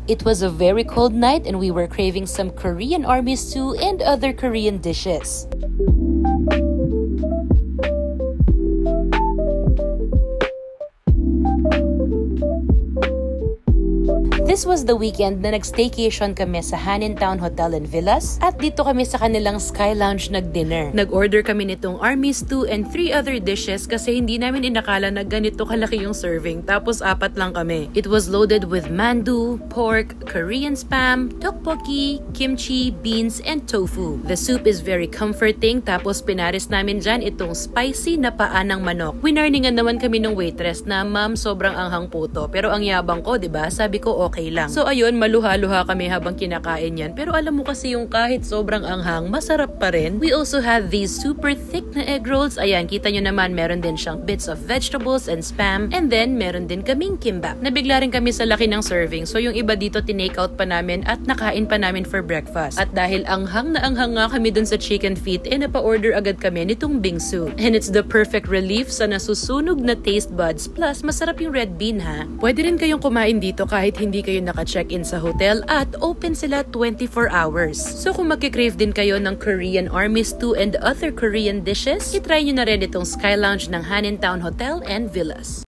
It was a very cold night and we were craving some Korean army stew and other Korean dishes. This was the weekend na nag-staycation kami sa Hanintown Hotel and Villas at dito kami sa kanilang Sky Lounge nag-dinner. Nag-order kami nitong army stew and 3 other dishes kasi hindi namin inakala na ganito kalaki yung serving tapos 4 lang kami. It was loaded with mandu, pork, Korean spam, tteokbokki, kimchi, beans, and tofu. The soup is very comforting tapos pinaris namin dyan itong spicy na paa ng manok. Winarningan naman kami ng waitress na ma'am sobrang anghang po to pero ang yabang ko, 'di ba? Sabi ko okay lang. So ayun, maluha-luha kami habang kinakain yan. Pero alam mo kasi yung kahit sobrang anghang, masarap pa rin. We also had these super thick na egg rolls. Ayan, kita nyo naman, meron din siyang bits of vegetables and spam. And then, meron din kaming kimbap. Nabigla rin kami sa laki ng serving. So yung iba dito, tinake out pa namin at nakain pa namin for breakfast. At dahil anghang na anghang nga kami dun sa chicken feet, napa-order agad kami nitong bingsu. And it's the perfect relief sa nasusunog na taste buds. Plus, masarap yung red bean ha. Pwede rin kayong kumain dito kahit hindi kayo naka-check-in sa hotel at open sila 24 hours. So kung magkikrave din kayo ng Korean army stew and other Korean dishes, itry nyo na rin itong Sky Lounge ng Hanintown Hotel and Villas.